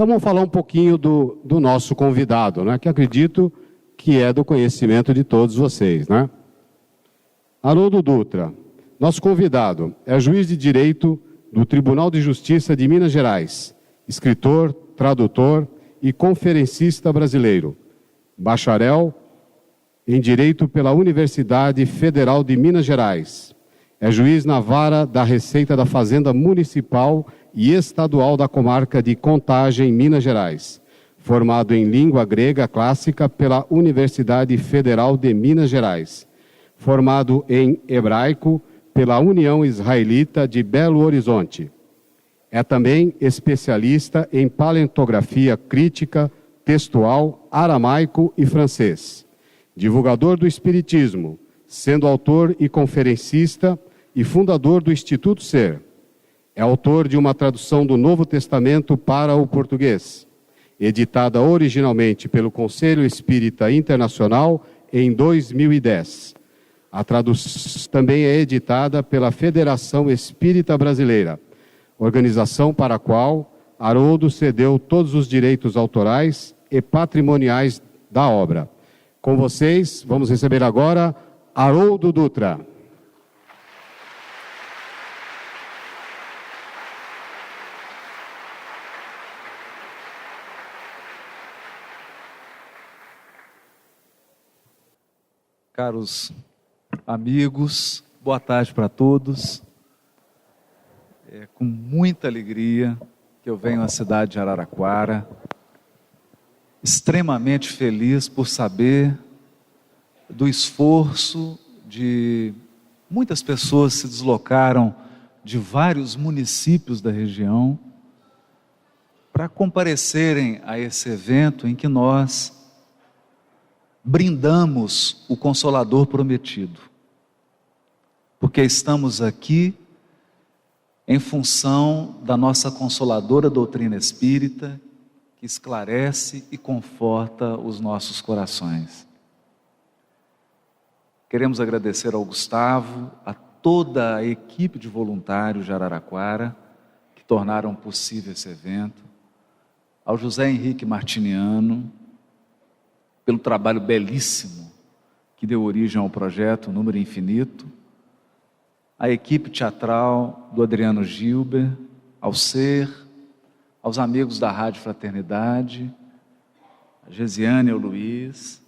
Então vamos falar um pouquinho do nosso convidado, né? Que acredito que é do conhecimento de todos vocês, né? Haroldo Dutra, nosso convidado, é juiz de Direito do Tribunal de Justiça de Minas Gerais, escritor, tradutor e conferencista brasileiro, bacharel em Direito pela Universidade Federal de Minas Gerais. É juiz na Vara da Receita da Fazenda Municipal e Estadual da Comarca de Contagem, Minas Gerais. Formado em Língua Grega Clássica pela Universidade Federal de Minas Gerais. Formado em Hebraico pela União Israelita de Belo Horizonte. É também especialista em paleontografia crítica, textual, aramaico e francês. Divulgador do Espiritismo, sendo autor e conferencista e fundador do Instituto Ser. É autor de uma tradução do Novo Testamento para o português, editada originalmente pelo Conselho Espírita Internacional em 2010. A tradução também é editada pela Federação Espírita Brasileira, organização para a qual Haroldo cedeu todos os direitos autorais e patrimoniais da obra. Com vocês, vamos receber agora Haroldo Dutra. Caros amigos, boa tarde para todos. É com muita alegria que eu venho à cidade de Araraquara, extremamente feliz por saber do esforço de muitas pessoas que se deslocaram de vários municípios da região para comparecerem a esse evento em que nós brindamos o Consolador prometido, porque estamos aqui em função da nossa consoladora doutrina espírita, que esclarece e conforta os nossos corações. Queremos agradecer ao Gustavo, a toda a equipe de voluntários de Araraquara, que tornaram possível esse evento, ao José Henrique Martiniano, pelo trabalho belíssimo que deu origem ao projeto Número Infinito, a equipe teatral do Adriano Gilber, ao Ser, aos amigos da Rádio Fraternidade, a Gesiane e ao Luiz,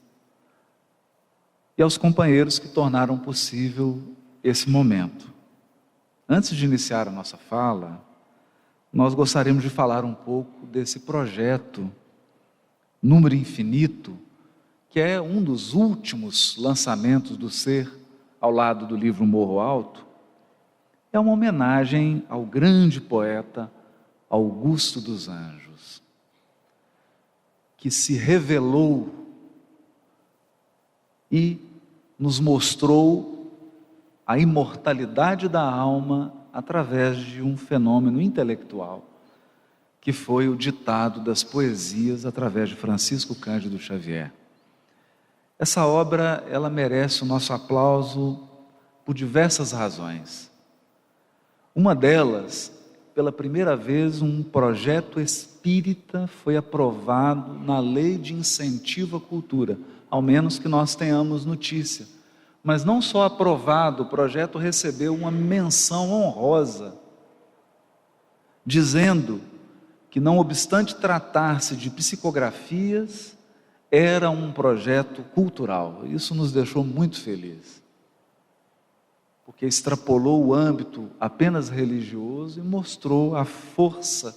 e aos companheiros que tornaram possível esse momento. Antes de iniciar a nossa fala, nós gostaríamos de falar um pouco desse projeto Número Infinito, que é um dos últimos lançamentos do Ser, ao lado do livro Morro Alto. É uma homenagem ao grande poeta Augusto dos Anjos, que se revelou e nos mostrou a imortalidade da alma através de um fenômeno intelectual, que foi o ditado das poesias através de Francisco Cândido Xavier. Essa obra, ela merece o nosso aplauso por diversas razões. Uma delas, pela primeira vez, um projeto espírita foi aprovado na Lei de Incentivo à Cultura, ao menos que nós tenhamos notícia. Mas não só aprovado, o projeto recebeu uma menção honrosa, dizendo que, não obstante tratar-se de psicografias, era um projeto cultural. Isso nos deixou muito felizes, porque extrapolou o âmbito apenas religioso e mostrou a força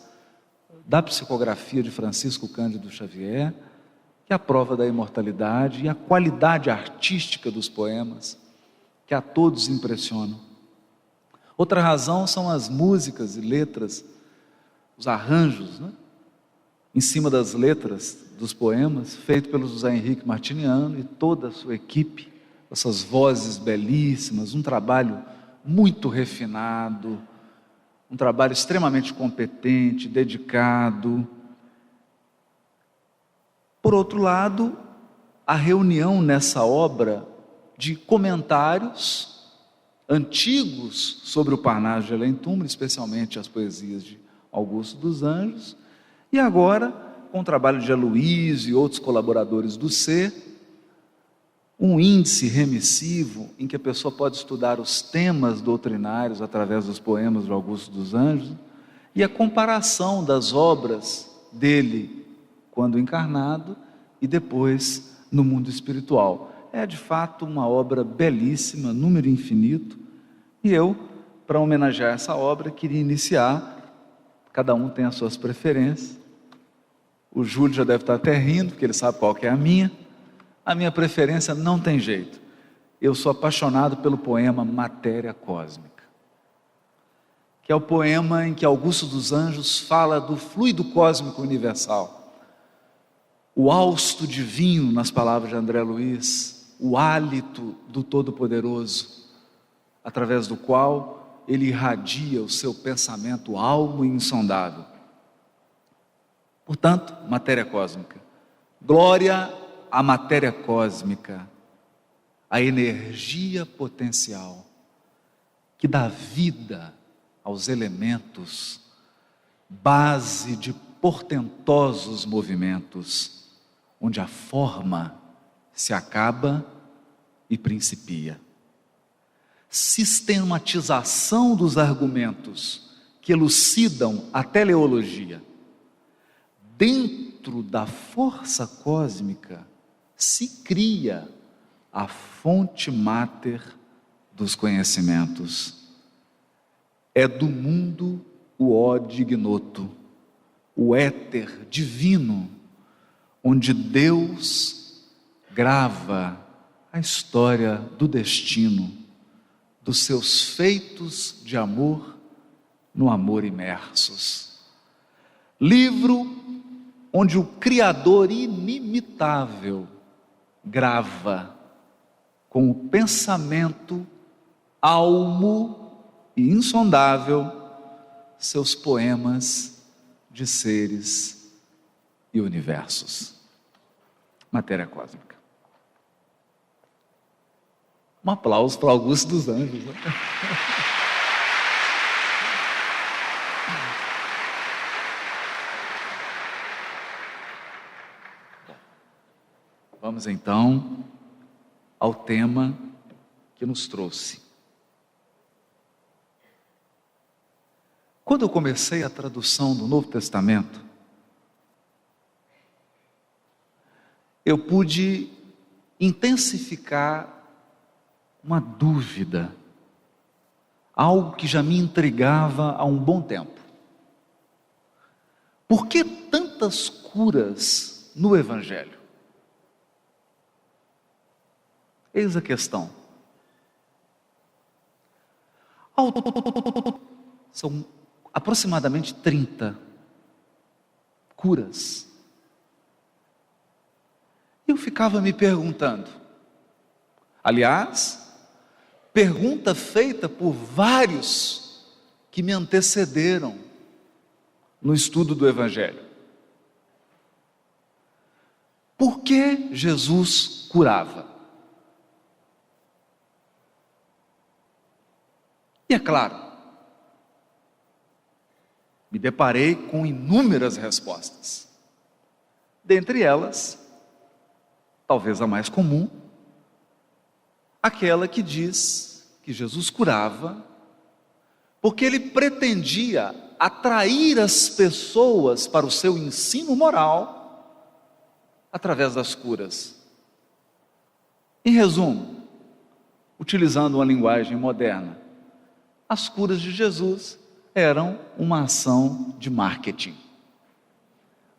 da psicografia de Francisco Cândido Xavier, que é a prova da imortalidade e a qualidade artística dos poemas, que a todos impressionam. Outra razão são as músicas e letras, os arranjos, né? Em cima das letras dos poemas, feito pelo José Henrique Martiniano e toda a sua equipe, essas vozes belíssimas, um trabalho muito refinado, um trabalho extremamente competente, dedicado. Por outro lado, a reunião nessa obra de comentários antigos sobre o Parnaso de Além-Túmulo, especialmente as poesias de Augusto dos Anjos, E agora, com o trabalho de Aloysio e outros colaboradores do Ser, um índice remissivo em que a pessoa pode estudar os temas doutrinários através dos poemas de Augusto dos Anjos e a comparação das obras dele quando encarnado e depois no mundo espiritual. É de fato uma obra belíssima, número infinito, e eu, para homenagear essa obra, queria iniciar, cada um tem as suas preferências. O Júlio já deve estar até rindo, porque ele sabe qual que é a minha. A minha preferência não tem jeito. Eu sou apaixonado pelo poema Matéria Cósmica, que é o poema em que Augusto dos Anjos fala do fluido cósmico universal, o hausto divino, nas palavras de André Luiz, o hálito do Todo-Poderoso, através do qual ele irradia o seu pensamento almo e insondável. Portanto, matéria cósmica. Glória à matéria cósmica, a energia potencial que dá vida aos elementos, base de portentosos movimentos, onde a forma se acaba e principia. Sistematização dos argumentos que elucidam a teleologia. Dentro da força cósmica se cria a fonte máter dos conhecimentos. É do mundo o ódio ignoto, o éter divino, onde Deus grava a história do destino, dos seus feitos de amor no amor imersos. Livro onde o Criador inimitável grava com o pensamento almo e insondável seus poemas de seres e universos. Matéria cósmica. Um aplauso para Augusto dos Anjos, né? Vamos então ao tema que nos trouxe. Quando eu comecei a tradução do Novo Testamento, eu pude intensificar uma dúvida, algo que já me intrigava há um bom tempo. Por que tantas curas no Evangelho? Eis a questão. São aproximadamente 30 curas. Eu ficava me perguntando, aliás, pergunta feita por vários que me antecederam no estudo do Evangelho. Por que Jesus curava? E é claro, me deparei com inúmeras respostas. Dentre elas, talvez a mais comum, aquela que diz que Jesus curava porque ele pretendia atrair as pessoas para o seu ensino moral através das curas. Em resumo, utilizando uma linguagem moderna, as curas de Jesus eram uma ação de marketing.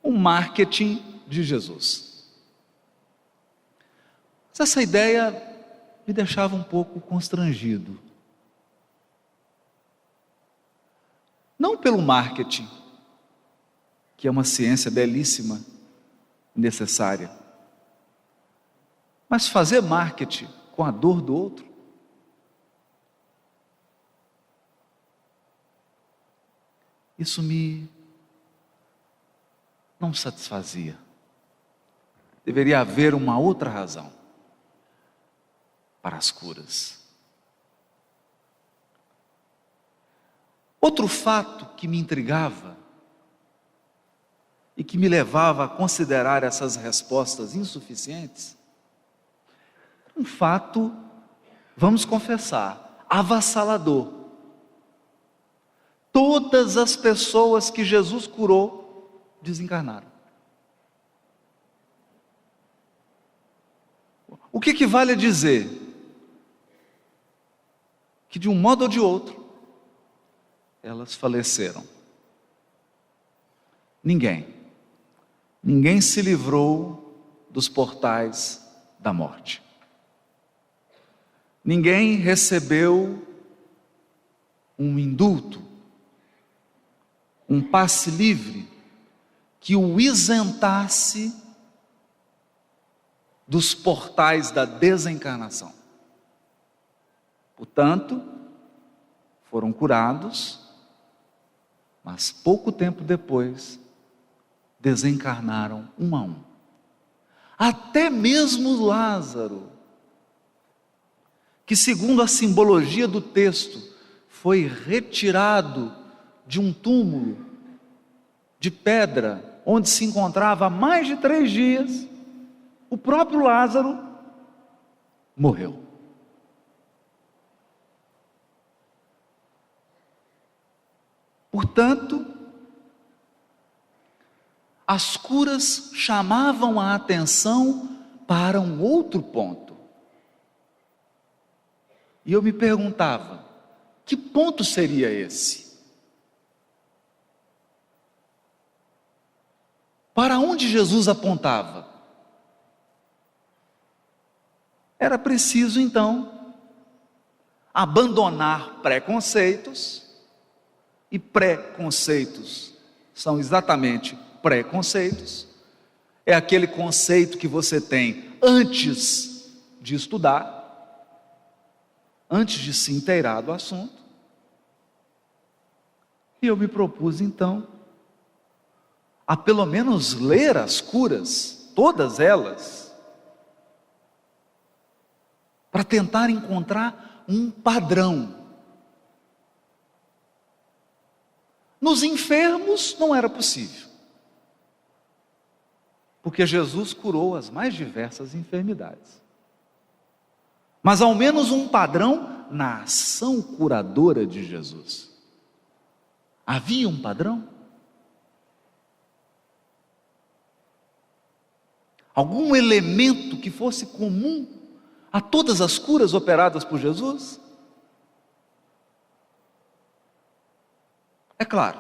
Um marketing de Jesus. Mas essa ideia me deixava um pouco constrangido. Não pelo marketing, que é uma ciência belíssima, necessária, mas fazer marketing com a dor do outro. Isso não satisfazia. Deveria haver uma outra razão para as curas. Outro fato que me intrigava e que me levava a considerar essas respostas insuficientes? Um fato, vamos confessar, avassalador. Todas as pessoas que Jesus curou desencarnaram. O que equivale a dizer que de um modo ou de outro elas faleceram. Ninguém se livrou dos portais da morte. Ninguém recebeu um indulto, um passe livre que o isentasse dos portais da desencarnação. Portanto, foram curados, mas pouco tempo depois desencarnaram um a um. Até mesmo Lázaro, que segundo a simbologia do texto, foi retirado de um túmulo de pedra, onde se encontrava há mais de 3 dias, o próprio Lázaro morreu. Portanto, as curas chamavam a atenção para um outro ponto. E eu me perguntava, que ponto seria esse? Para onde Jesus apontava? Era preciso, então, abandonar preconceitos, e preconceitos são exatamente preconceitos, é aquele conceito que você tem antes de estudar, antes de se inteirar do assunto. E eu me propus então a pelo menos ler as curas, todas elas, para tentar encontrar um padrão. Nos enfermos não era possível, porque Jesus curou as mais diversas enfermidades. Mas ao menos um padrão na ação curadora de Jesus. Havia um padrão? Algum elemento que fosse comum a todas as curas operadas por Jesus? É claro,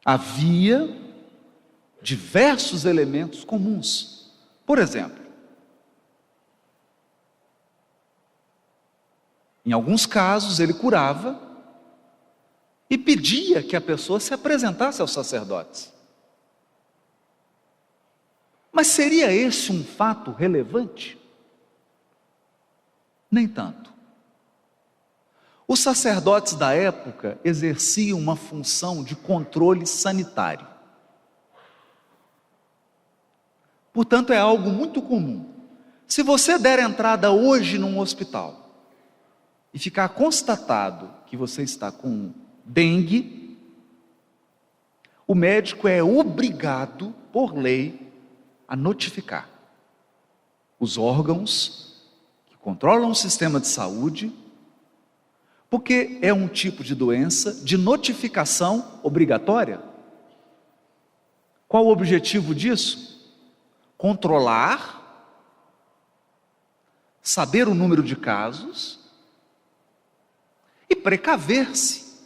havia diversos elementos comuns. Por exemplo, em alguns casos ele curava e pedia que a pessoa se apresentasse aos sacerdotes. Mas seria esse um fato relevante? Nem tanto. Os sacerdotes da época exerciam uma função de controle sanitário. Portanto, é algo muito comum. Se você der entrada hoje num hospital e ficar constatado que você está com dengue, o médico é obrigado, por lei, a notificar os órgãos que controlam o sistema de saúde, porque é um tipo de doença de notificação obrigatória. Qual o objetivo disso? Controlar, saber o número de casos e precaver-se,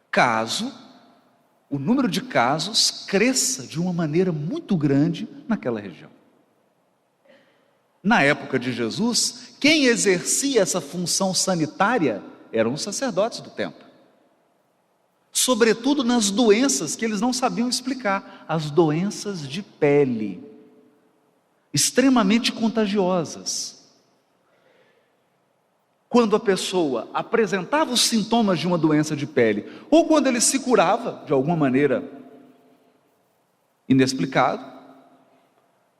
caso o número de casos cresça de uma maneira muito grande naquela região. Na época de Jesus, quem exercia essa função sanitária eram os sacerdotes do templo. Sobretudo nas doenças que eles não sabiam explicar, as doenças de pele, extremamente contagiosas. Quando a pessoa apresentava os sintomas de uma doença de pele, ou quando ele se curava de alguma maneira inexplicável,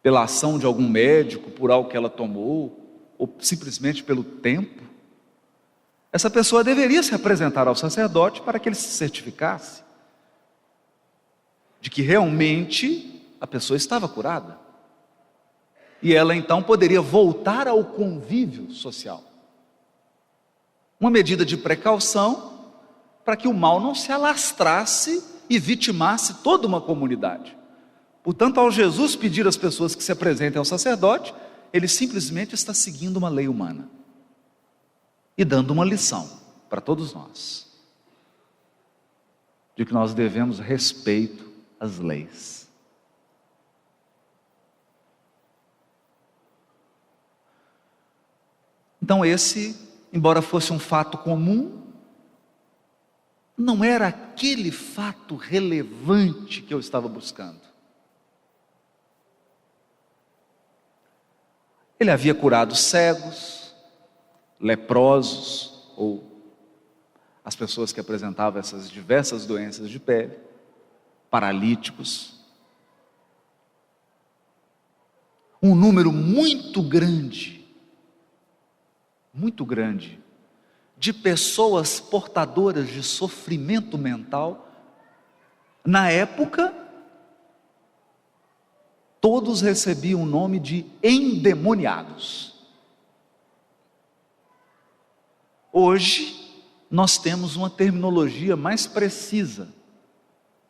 pela ação de algum médico, por algo que ela tomou, ou simplesmente pelo tempo, essa pessoa deveria se apresentar ao sacerdote para que ele se certificasse. de que realmente a pessoa estava curada. E ela então poderia voltar ao convívio social. Uma medida de precaução para que o mal não se alastrasse e vitimasse toda uma comunidade. Portanto, ao Jesus pedir às pessoas que se apresentem ao sacerdote, ele simplesmente está seguindo uma lei humana e dando uma lição para todos nós, de que nós devemos respeito às leis. Então esse, embora fosse um fato comum, não era aquele fato relevante que eu estava buscando. Ele havia curado cegos, leprosos, ou as pessoas que apresentavam essas diversas doenças de pele, paralíticos. Um número muito grande de pessoas portadoras de sofrimento mental. Na época, todos recebiam o nome de endemoniados. Hoje, nós temos uma terminologia mais precisa: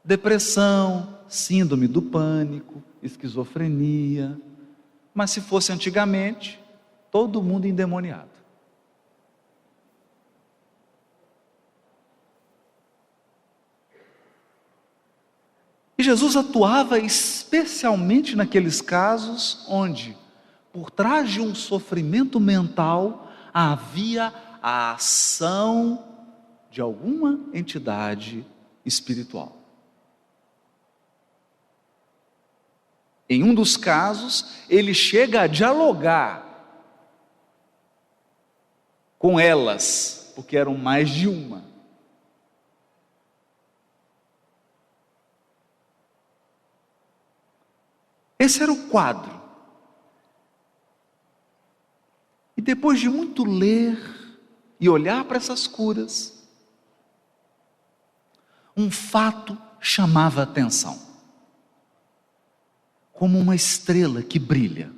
depressão, síndrome do pânico, esquizofrenia. Mas se fosse antigamente, todo mundo endemoniado. E Jesus atuava especialmente naqueles casos onde, por trás de um sofrimento mental, havia a ação de alguma entidade espiritual. Em um dos casos, ele chega a dialogar com elas, porque eram mais de uma. Esse era o quadro. E depois de muito ler e olhar para essas curas, um fato chamava a atenção, como uma estrela que brilha.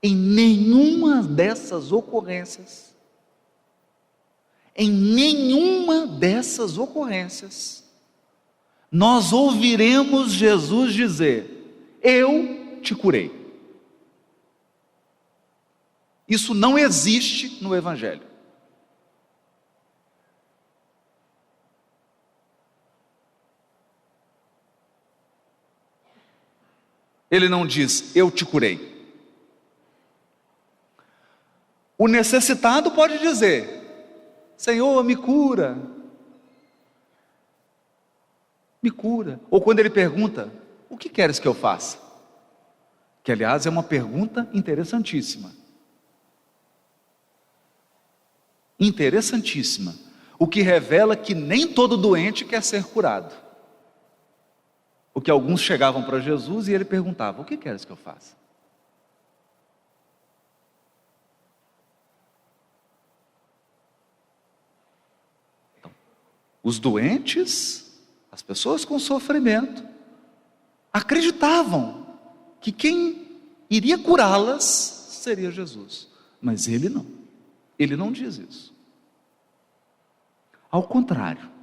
Em nenhuma dessas ocorrências, nós ouviremos Jesus dizer: eu te curei. Isso não existe no Evangelho. Ele não diz: eu te curei. O necessitado pode dizer: Senhor, me cura. Me cura. Ou quando ele pergunta: o que queres que eu faça? Que aliás é uma pergunta interessantíssima. Interessantíssima. O que revela que nem todo doente quer ser curado. Porque alguns chegavam para Jesus e ele perguntava: o que queres que eu faça? Então, os doentes, as pessoas com sofrimento, acreditavam que quem iria curá-las seria Jesus. Mas ele não diz isso. Ao contrário,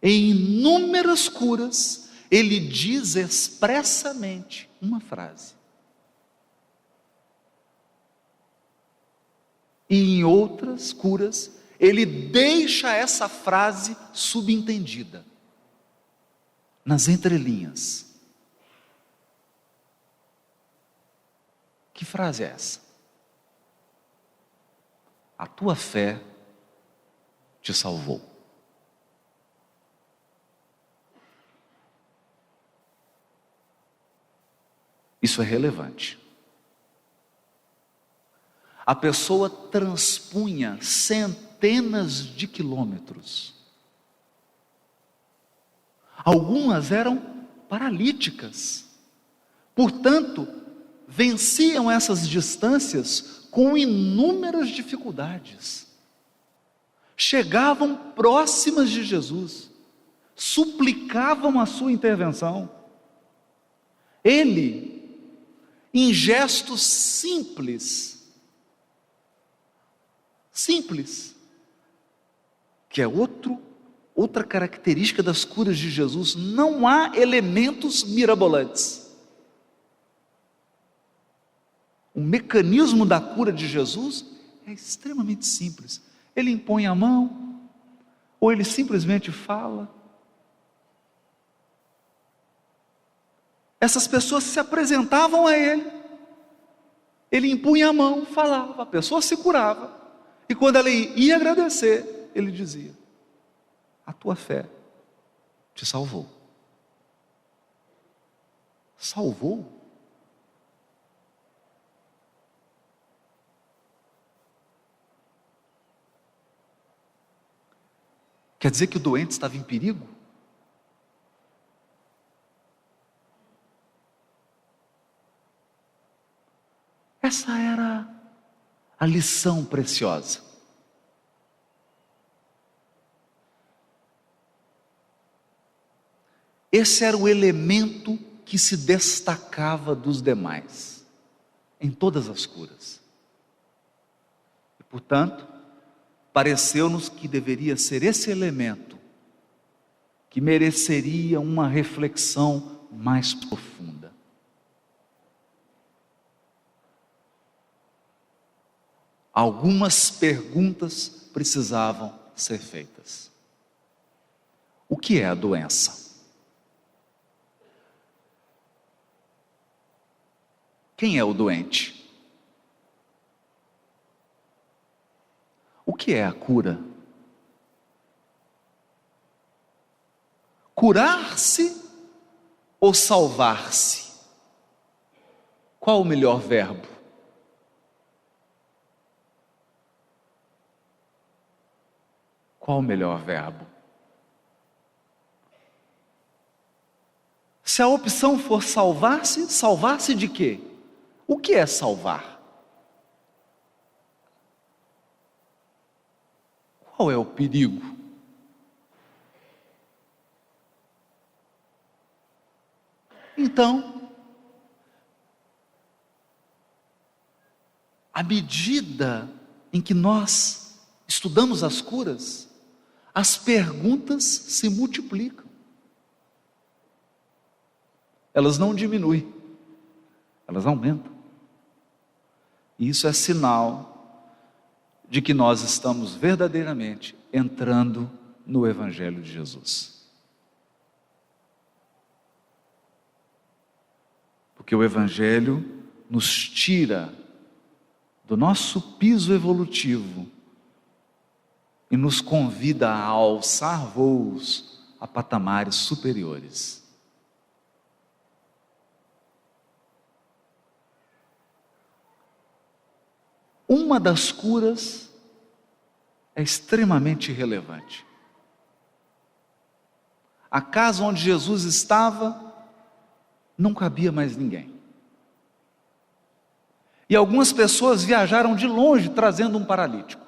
em inúmeras curas, ele diz expressamente uma frase. E em outras curas, ele deixa essa frase subentendida, nas entrelinhas. Que frase é essa? A tua fé te salvou. Isso é relevante. A pessoa transpunha centenas de quilômetros. Algumas eram paralíticas. Portanto, venciam essas distâncias com inúmeras dificuldades. chegavam próximas de Jesus, suplicavam a sua intervenção. Ele, em gestos simples, que é outra característica das curas de Jesus, não há elementos mirabolantes. O mecanismo da cura de Jesus é extremamente simples. Ele impõe a mão, ou ele simplesmente fala. Essas pessoas se apresentavam a ele, ele impunha a mão, falava, a pessoa se curava, e quando ela ia agradecer, ele dizia: a tua fé te salvou. Salvou? Quer dizer que o doente estava em perigo? Essa era a lição preciosa. Esse era o elemento que se destacava dos demais, em todas as curas. E, portanto, pareceu-nos que deveria ser esse elemento que mereceria uma reflexão mais profunda. Algumas perguntas precisavam ser feitas. O que é a doença? Quem é o doente? O que é a cura? Curar-se ou salvar-se? Qual o melhor verbo? Qual o melhor verbo? Se a opção for salvar-se, salvar-se de quê? O que é salvar? Qual é o perigo? Então, à medida em que nós estudamos as curas, as perguntas se multiplicam. Elas não diminuem, elas aumentam. E isso é sinal de que nós estamos verdadeiramente entrando no Evangelho de Jesus. Porque o Evangelho nos tira do nosso piso evolutivo e nos convida a alçar voos a patamares superiores. Uma das curas é extremamente relevante. A casa onde Jesus estava não cabia mais ninguém. E algumas pessoas viajaram de longe trazendo um paralítico.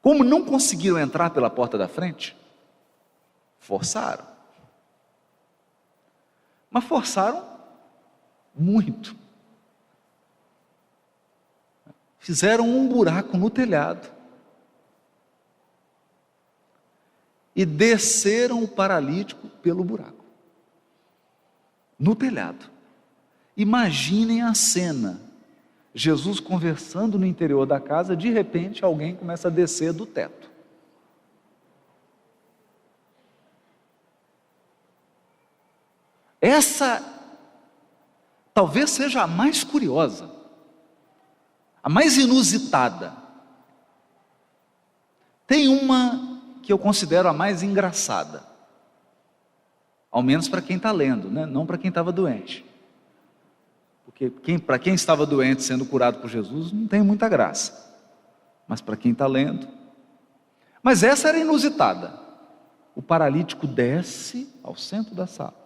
Como não conseguiram entrar pela porta da frente, forçaram. Mas forçaram muito. Fizeram um buraco no telhado e desceram o paralítico pelo buraco, no telhado. Imaginem a cena, Jesus conversando no interior da casa, de repente alguém começa a descer do teto. Essa talvez seja a mais curiosa, a mais inusitada. Tem uma que eu considero a mais engraçada, ao menos para quem está lendo, né? Não para quem estava doente. Porque para quem estava doente sendo curado por Jesus não tem muita graça, mas para quem está lendo. Mas essa era inusitada. O paralítico desce ao centro da sala.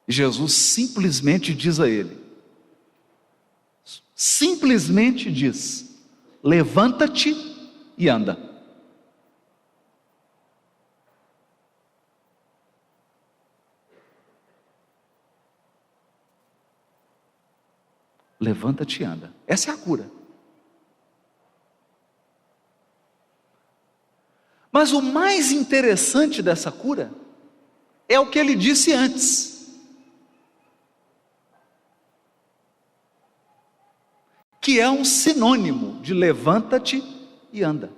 E Jesus simplesmente diz a ele: simplesmente diz: levanta-te e anda. Levanta-te e anda. Essa é a cura. Mas o mais interessante dessa cura é o que ele disse antes, que é um sinônimo de levanta-te e anda.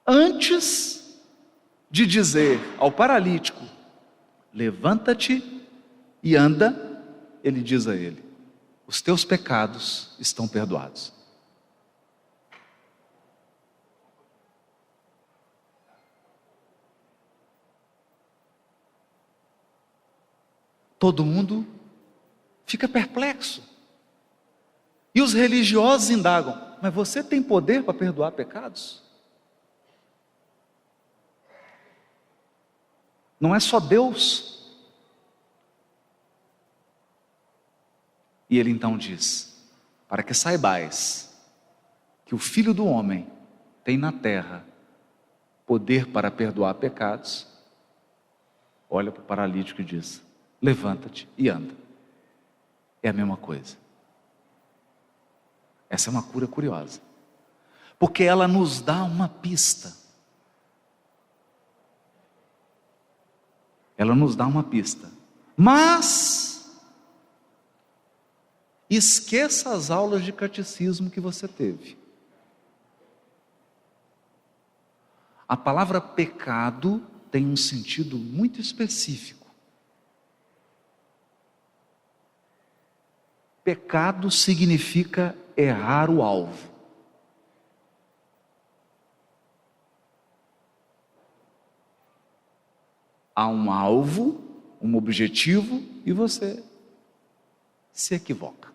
Antes de dizer ao paralítico, levanta-te e anda, ele diz a ele: os teus pecados estão perdoados. Todo mundo fica perplexo. E os religiosos indagam: mas você tem poder para perdoar pecados? Não é só Deus. E ele então diz: para que saibais que o Filho do Homem tem na terra poder para perdoar pecados, olha para o paralítico e diz: levanta-te e anda. É a mesma coisa. Essa é uma cura curiosa, porque ela nos dá uma pista. Ela nos dá uma pista. Mas esqueça as aulas de catecismo que você teve. A palavra pecado tem um sentido muito específico. Pecado significa errar o alvo. Há um alvo, um objetivo, e você se equivoca.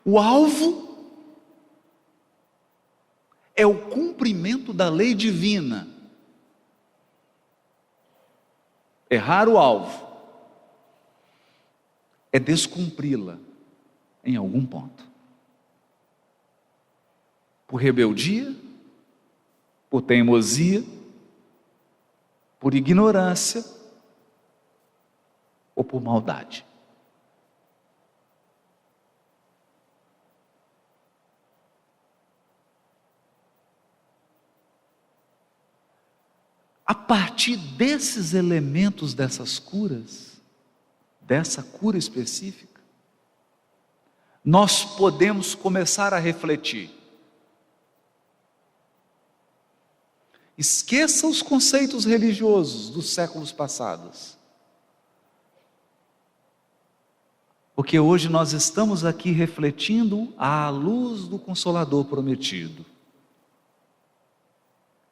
O alvo é o cumprimento da lei divina. Errar o alvo é descumpri-la em algum ponto. Por rebeldia, por teimosia, por ignorância ou por maldade. A partir desses elementos, dessas curas, dessa cura específica, nós podemos começar a refletir. Esqueça os conceitos religiosos dos séculos passados, porque hoje nós estamos aqui refletindo à luz do Consolador prometido.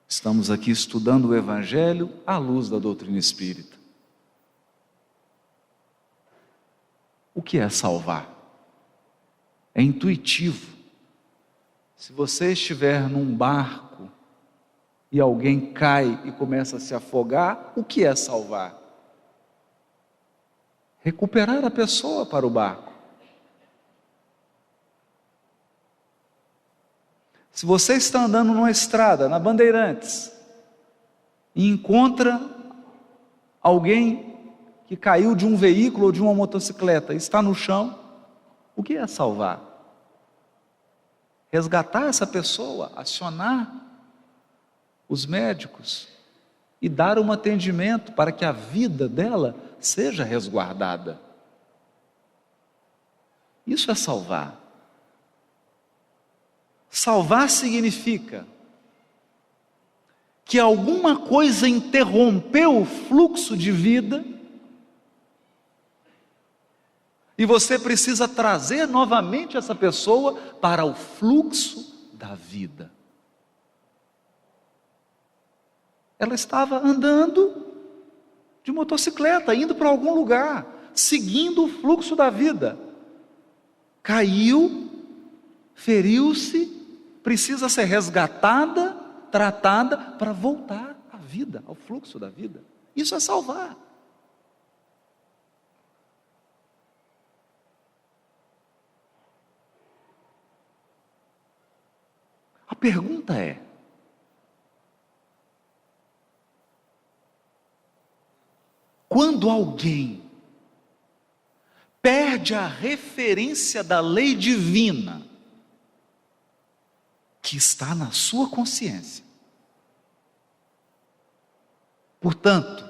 Estamos aqui estudando o Evangelho à luz da doutrina espírita. O que é salvar? É intuitivo. Se você estiver num barco e alguém cai e começa a se afogar, o que é salvar? Recuperar a pessoa para o barco. Se você está andando numa estrada, na Bandeirantes, e encontra alguém que caiu de um veículo ou de uma motocicleta, está no chão, o que é salvar? Resgatar essa pessoa, acionar os médicos e dar um atendimento para que a vida dela seja resguardada. Isso é salvar. Salvar significa que alguma coisa interrompeu o fluxo de vida e você precisa trazer novamente essa pessoa para o fluxo da vida. Ela estava andando de motocicleta, indo para algum lugar, seguindo o fluxo da vida. Caiu, feriu-se, precisa ser resgatada, tratada, para voltar à vida, ao fluxo da vida. Isso é salvar. A pergunta é: quando alguém perde a referência da lei divina que está na sua consciência, portanto,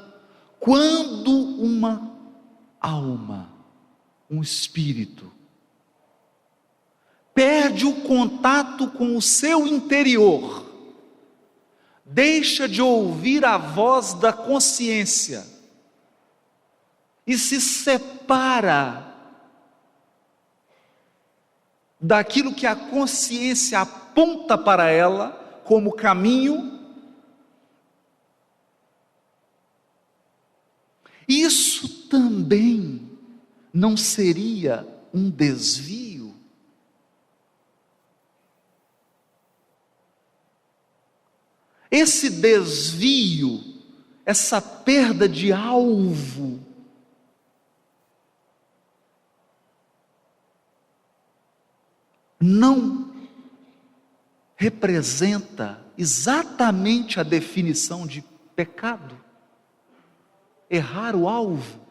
quando uma alma, um espírito, perde o contato com o seu interior, deixa de ouvir a voz da consciência e se separa daquilo que a consciência aponta para ela como caminho, isso também não seria um desvio? Esse desvio, essa perda de alvo, não representa exatamente a definição de pecado? Errar o alvo?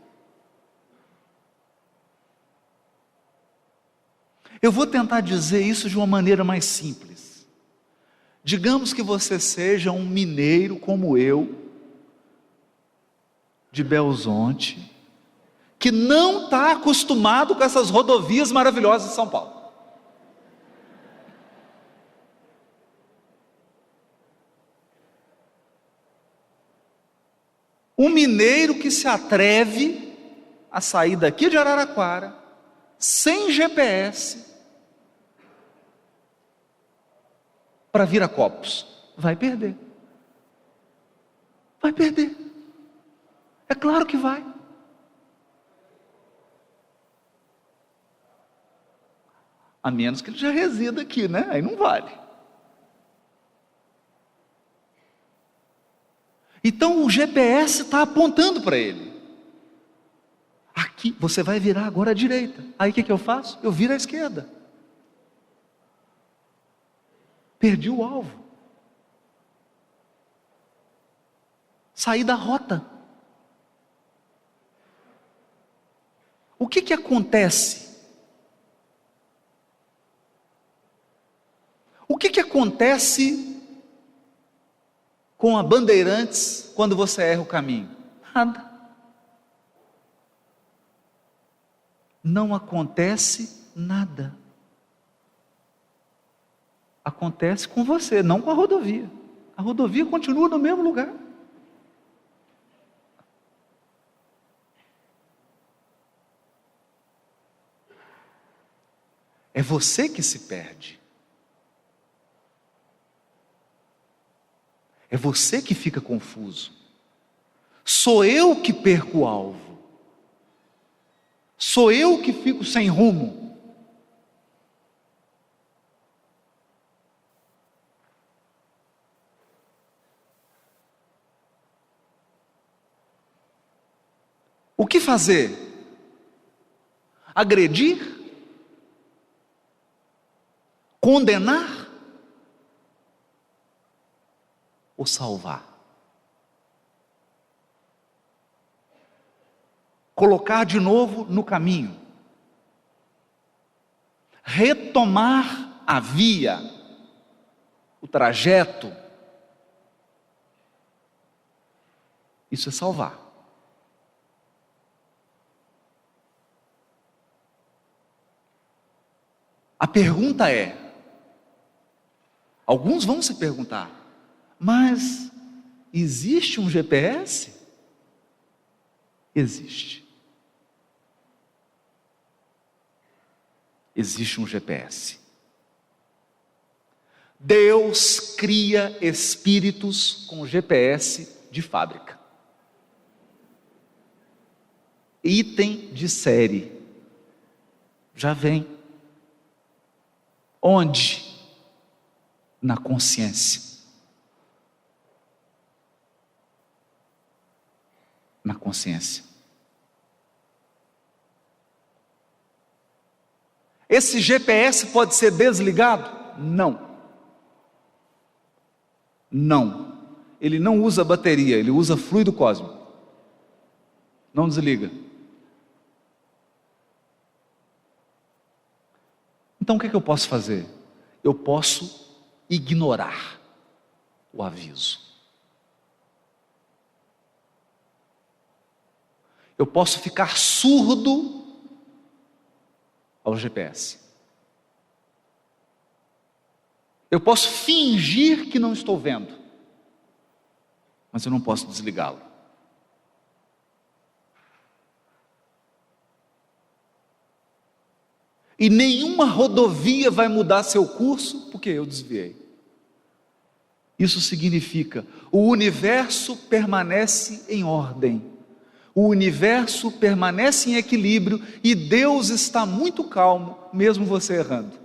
Eu vou tentar dizer isso de uma maneira mais simples. Digamos que você seja um mineiro como eu, de Belo Horizonte, que não está acostumado com essas rodovias maravilhosas de São Paulo. Um mineiro que se atreve a sair daqui de Araraquara, sem GPS, para Viracopos, vai perder. Vai perder. É claro que vai. A menos que ele já resida aqui, né? Aí não vale. Então o GPS está apontando para ele. Aqui, você vai virar agora à direita. Aí o que eu faço? Eu viro à esquerda. Perdi o alvo. Saí da rota. O que acontece? O que acontece com a Bandeirantes quando você erra o caminho? Nada. Não acontece nada. Acontece com você, não com a rodovia. A rodovia continua no mesmo lugar. É você que se perde. É você que fica confuso. Sou eu que perco o alvo. Sou eu que fico sem rumo. O que fazer? Agredir? Condenar? Ou salvar? Colocar de novo no caminho. Retomar a via, o trajeto. Isso é salvar. A pergunta é, alguns vão se perguntar, mas existe um GPS? Existe. Existe um GPS. Deus cria espíritos com GPS de fábrica. Item de série. Já vem. Onde? Na consciência. Na consciência. Esse GPS pode ser desligado? Não. Não. Ele não usa bateria, ele usa fluido cósmico. Não desliga. Então o que eu posso fazer? Eu posso ignorar o aviso. Eu posso ficar surdo ao GPS. Eu posso fingir que não estou vendo, mas eu não posso desligá-lo. E nenhuma rodovia vai mudar seu curso porque eu desviei. Isso significa, o universo permanece em ordem, o universo permanece em equilíbrio e Deus está muito calmo, mesmo você errando.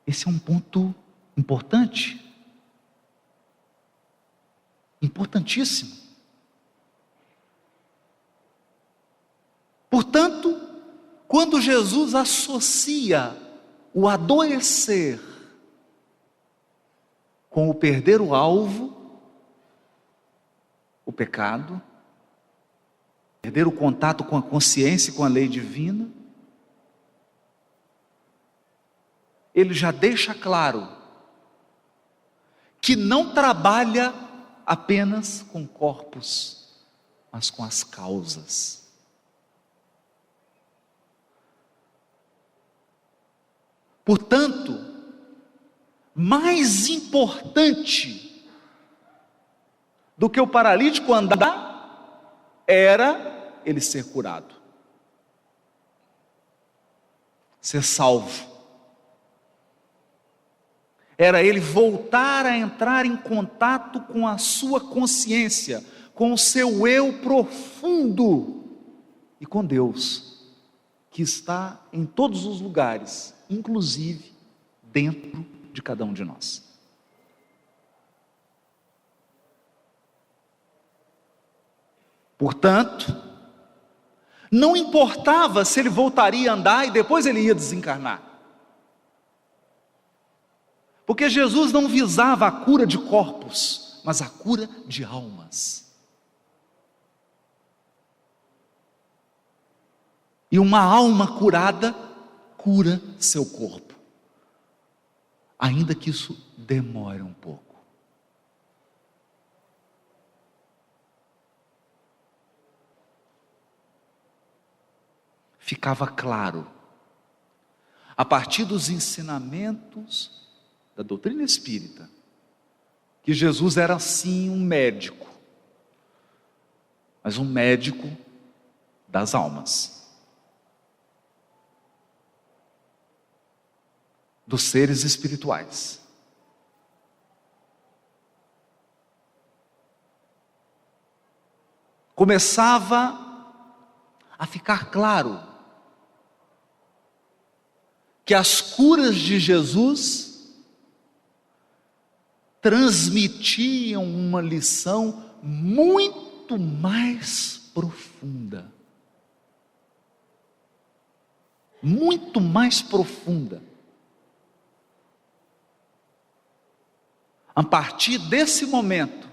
Esse é um ponto importante. Importantíssimo. Portanto, quando Jesus associa o adoecer com o perder o alvo, o pecado, perder o contato com a consciência e com a lei divina, ele já deixa claro que não trabalha apenas com corpos, mas com as causas. Portanto, mais importante do que o paralítico andar, era ele ser curado, ser salvo. Era ele voltar a entrar em contato com a sua consciência, com o seu eu profundo e com Deus, que está em todos os lugares, inclusive dentro de cada um de nós. Portanto, não importava se ele voltaria a andar e depois ele ia desencarnar. Porque Jesus não visava a cura de corpos, mas a cura de almas. E uma alma curada cura seu corpo, ainda que isso demore um pouco. Ficava claro, a partir dos ensinamentos da doutrina espírita, que Jesus era sim um médico, mas um médico das almas, dos seres espirituais. Começava a ficar claro que as curas de Jesus transmitiam uma lição muito mais profunda. Muito mais profunda. A partir desse momento,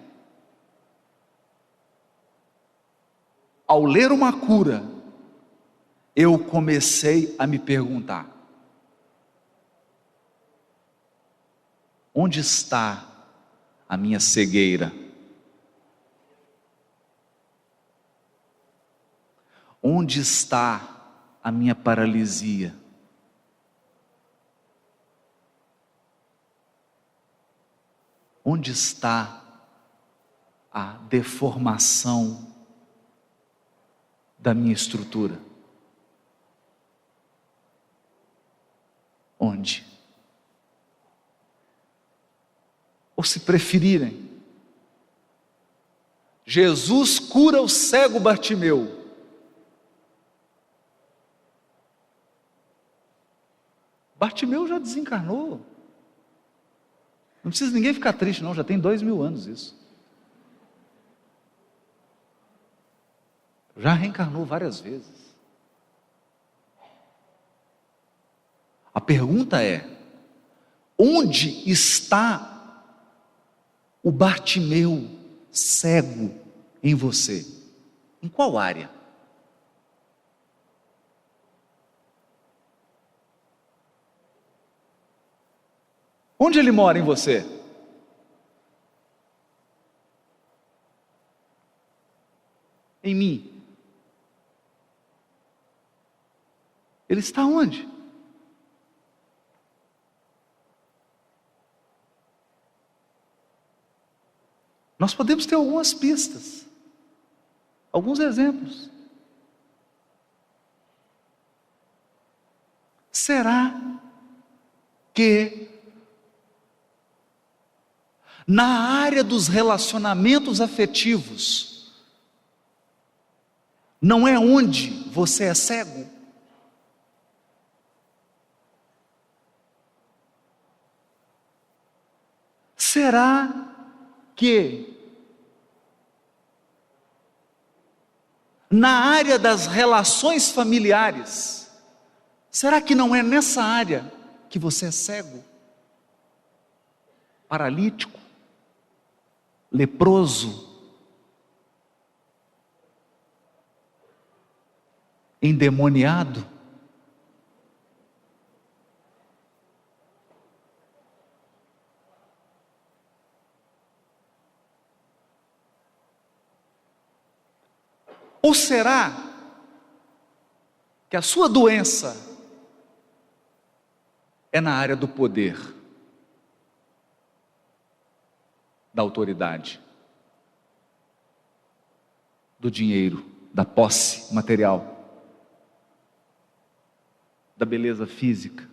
ao ler uma cura, eu comecei a me perguntar: onde está a minha cegueira? Onde está a minha paralisia? Onde está a deformação da minha estrutura? Onde? Ou se preferirem, Jesus cura o cego Bartimeu. Bartimeu já desencarnou. Não precisa ninguém ficar triste não, já tem 2000 anos isso. Já reencarnou várias vezes. pergunta é: onde está o Bartimeu cego em você? Em qual área? Onde ele mora em você? Em mim. Ele está onde? Nós podemos ter algumas pistas, alguns exemplos. Será que na área dos relacionamentos afetivos não é onde você é cego? Será que na área das relações familiares, será que não é nessa área que você é cego, paralítico, leproso, endemoniado? Ou será que a sua doença é na área do poder, da autoridade, do dinheiro, da posse material, da beleza física?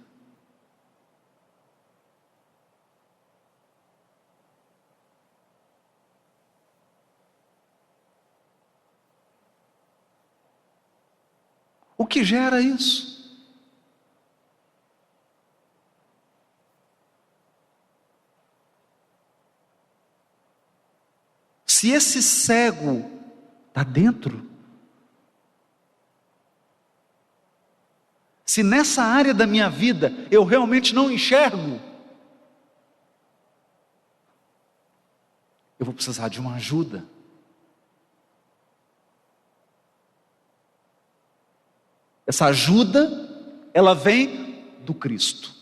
O que gera isso? Se esse cego está dentro, se nessa área da minha vida eu realmente não enxergo, eu vou precisar de uma ajuda. Essa ajuda, ela vem do Cristo.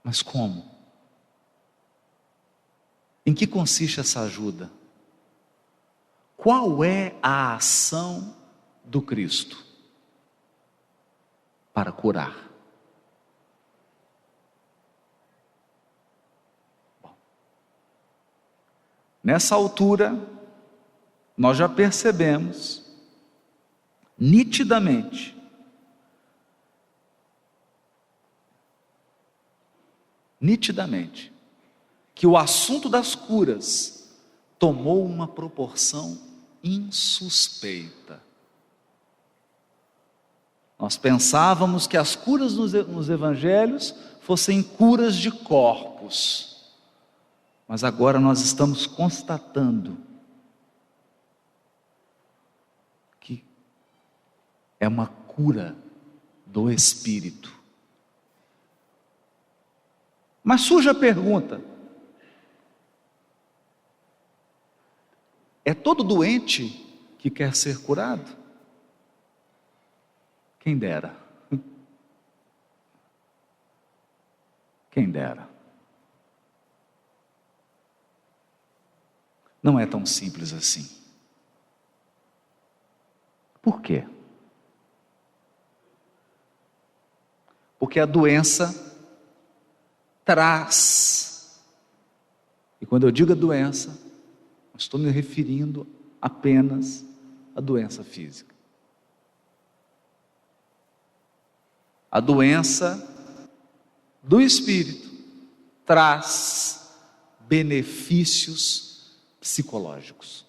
Mas como? Em que consiste essa ajuda? Qual é a ação do Cristo para curar? Bom, nessa altura, nós já percebemos nitidamente que o assunto das curas tomou uma proporção insuspeita. Nós pensávamos que as curas nos evangelhos fossem curas de corpos, mas agora nós estamos constatando que é uma cura do espírito. Mas surge a pergunta: é todo doente que quer ser curado? Quem dera. Quem dera. Não é tão simples assim. Por quê? Porque a doença traz, e quando eu digo a doença, não estou me referindo apenas à doença física. A doença do espírito traz benefícios psicológicos.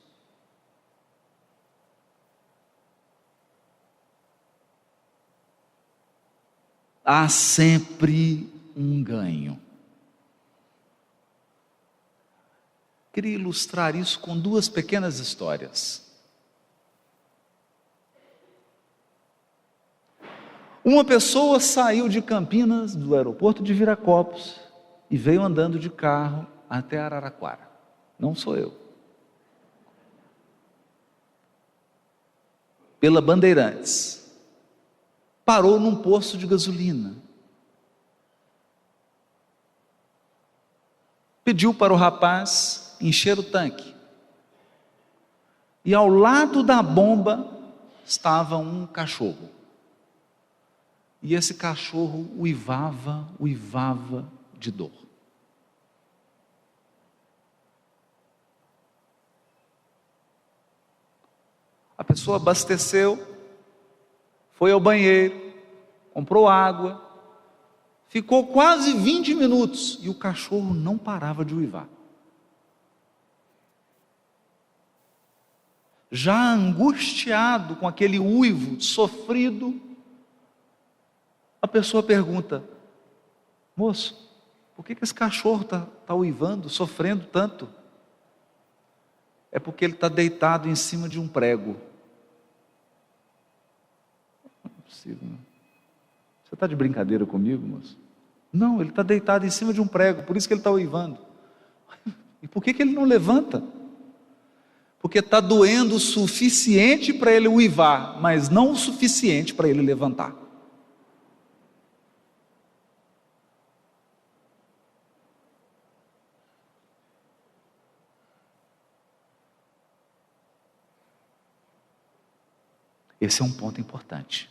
Há sempre um ganho. Queria ilustrar isso com duas pequenas histórias. Uma pessoa saiu de Campinas, do aeroporto de Viracopos, e veio andando de carro até Araraquara. Não sou eu. Pela Bandeirantes. Parou num posto de gasolina. Pediu para o rapaz encher o tanque. E ao lado da bomba estava um cachorro. E esse cachorro uivava de dor. A pessoa abasteceu, foi ao banheiro, comprou água, ficou quase 20 minutos e o cachorro não parava de uivar. Já angustiado com aquele uivo sofrido, a pessoa pergunta: moço, por que esse cachorro está uivando, sofrendo tanto? É porque ele está deitado em cima de um prego. Não é possível, não. Você está de brincadeira comigo, moço? Não, ele está deitado em cima de um prego, por isso que ele está uivando. E por que ele não levanta? Porque está doendo o suficiente para ele uivar, mas não o suficiente para ele levantar. Esse é um ponto importante.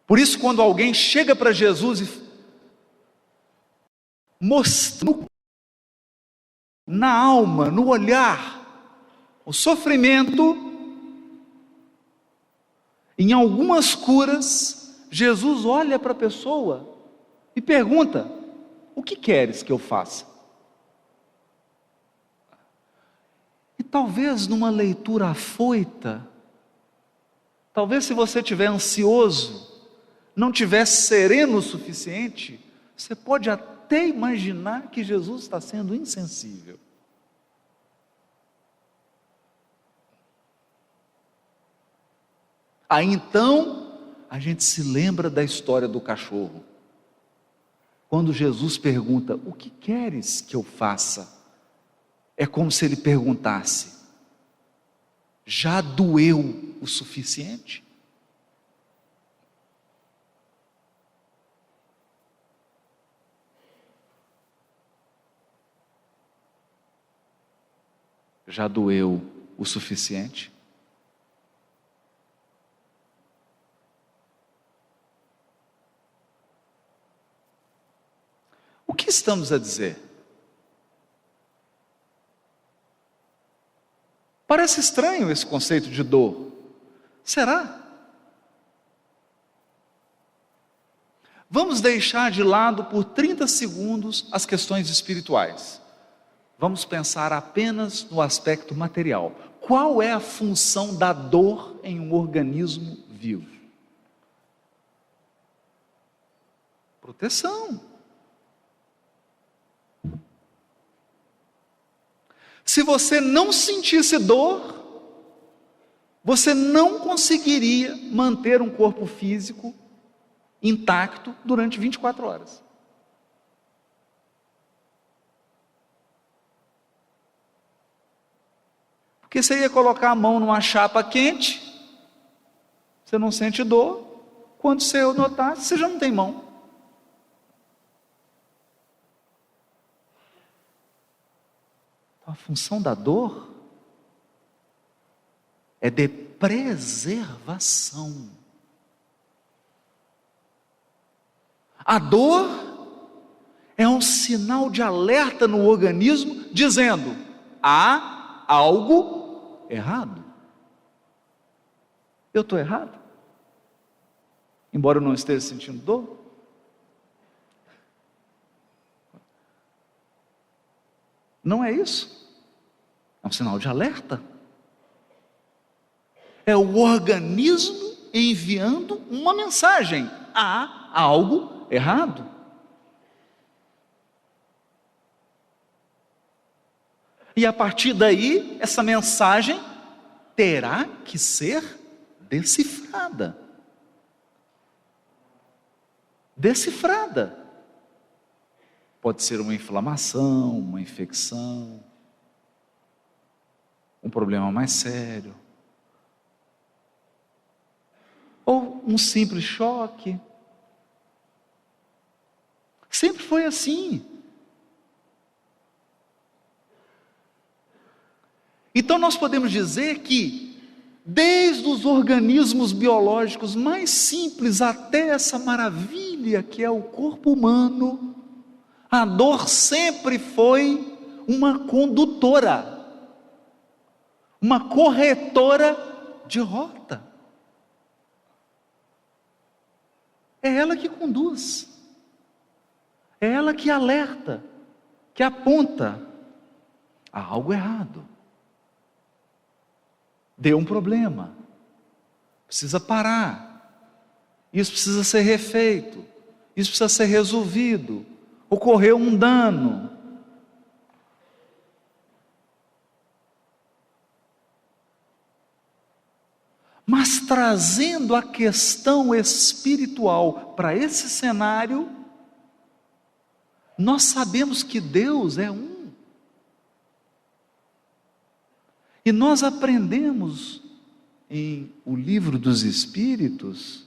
Por isso, quando alguém chega para Jesus e mostra na alma, no olhar, o sofrimento, em algumas curas, Jesus olha para a pessoa e pergunta: o que queres que eu faça? E talvez numa leitura afoita, talvez se você estiver ansioso, não estiver sereno o suficiente, você pode até imaginar que Jesus está sendo insensível. Aí então, a gente se lembra da história do cachorro. Quando Jesus pergunta: o que queres que eu faça? É como se ele perguntasse: já doeu o suficiente? Já doeu o suficiente? O que estamos a dizer? Parece estranho esse conceito de dor. Será? Vamos deixar de lado por 30 segundos as questões espirituais. Vamos pensar apenas no aspecto material. Qual é a função da dor em um organismo vivo? Proteção. Se você não sentisse dor, você não conseguiria manter um corpo físico intacto durante 24 horas. Porque você ia colocar a mão numa chapa quente, você não sente dor, quando você notar, você já não tem mão. A função da dor é de preservação. A dor é um sinal de alerta no organismo, dizendo: há algo errado. Eu estou errado? Embora eu não esteja sentindo dor? Não é isso? É um sinal de alerta. É o organismo enviando uma mensagem: há algo errado. E a partir daí, essa mensagem terá que ser decifrada. Decifrada. Pode ser uma inflamação, uma infecção, um problema mais sério, ou um simples choque. Sempre foi assim. Então nós podemos dizer que, desde os organismos biológicos mais simples até essa maravilha que é o corpo humano, a dor sempre foi uma condutora, uma corretora de rota. É ela que conduz, é ela que alerta, que aponta: há algo errado, deu um problema, precisa parar, isso precisa ser refeito, isso precisa ser resolvido, ocorreu um dano. Mas trazendo a questão espiritual para esse cenário, nós sabemos que Deus é um. E nós aprendemos em o Livro dos Espíritos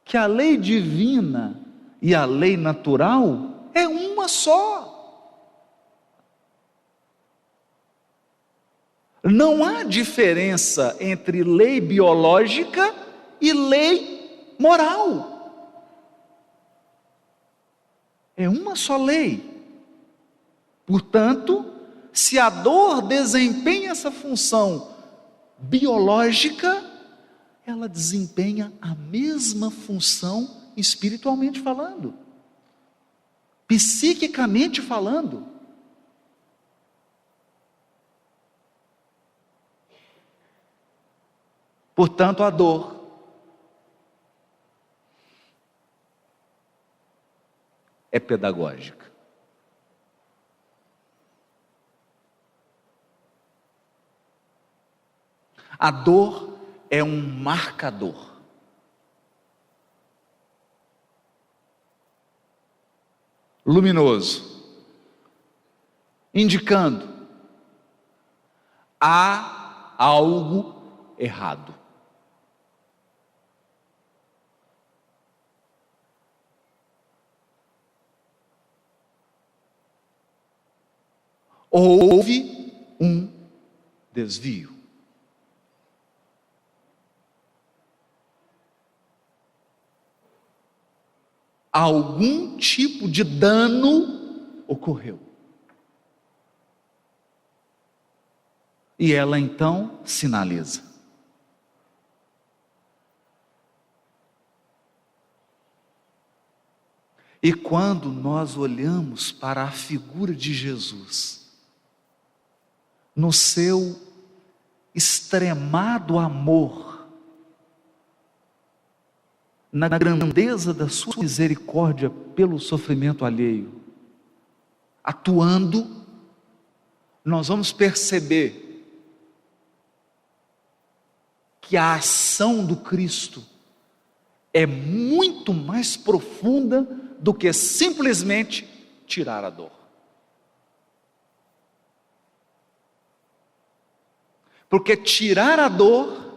que a lei divina e a lei natural é uma só. Não há diferença entre lei biológica e lei moral. É uma só lei. Portanto, se a dor desempenha essa função biológica, ela desempenha a mesma função espiritualmente falando, psiquicamente falando. Portanto, a dor é pedagógica. A dor é um marcador. Luminoso, indicando: há algo errado. Houve um desvio. Algum tipo de dano ocorreu. E ela então sinaliza. E quando nós olhamos para a figura de Jesus, no seu extremado amor, na grandeza da sua misericórdia pelo sofrimento alheio, atuando, nós vamos perceber que a ação do Cristo é muito mais profunda do que simplesmente tirar a dor. Porque tirar a dor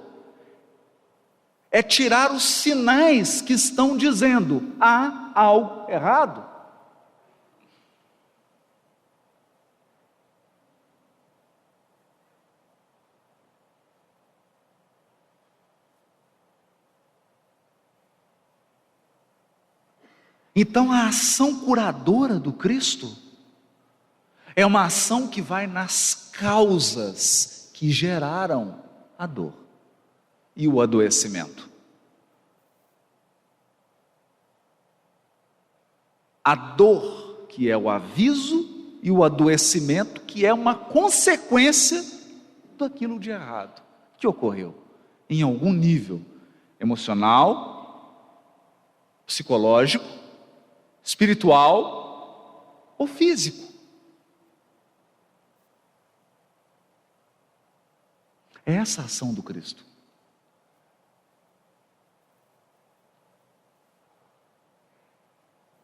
é tirar os sinais que estão dizendo: há algo errado. Então a ação curadora do Cristo é uma ação que vai nas causas que geraram a dor e o adoecimento. A dor, que é o aviso, e o adoecimento, que é uma consequência daquilo de errado que ocorreu em algum nível emocional, psicológico, espiritual ou físico. É essa a ação do Cristo.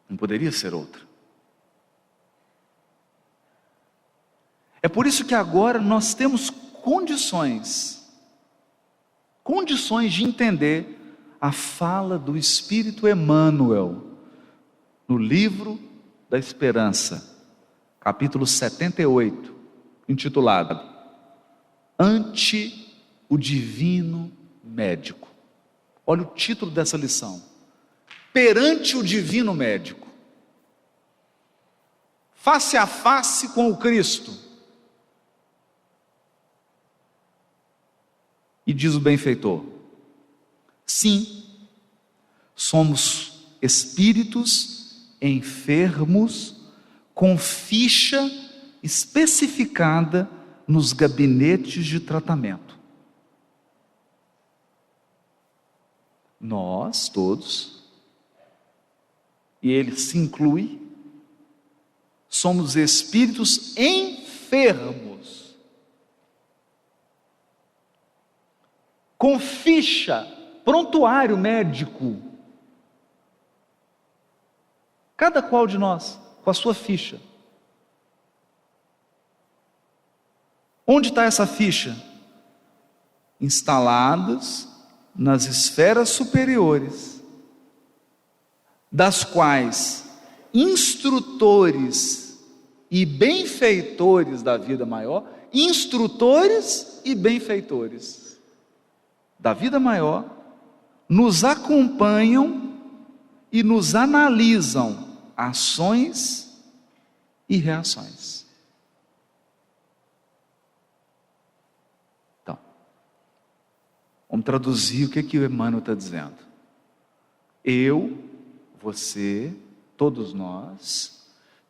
Não poderia ser outra. É por isso que agora nós temos condições de entender a fala do Espírito Emmanuel no livro da Esperança, capítulo 78, intitulado Ante o Divino Médico. Olha o título dessa lição: Perante o Divino Médico, face a face com o Cristo. E diz o benfeitor: sim, somos espíritos enfermos com ficha especificada nos gabinetes de tratamento. Nós todos, e ele se inclui, somos espíritos enfermos, com ficha, prontuário médico. Cada qual de nós, com a sua ficha. Onde está essa ficha? Instaladas nas esferas superiores, das quais instrutores e benfeitores da vida maior, instrutores e benfeitores da vida maior, nos acompanham e nos analisam ações e reações. Então, vamos traduzir o que o Emmanuel está dizendo. Eu, você, todos nós,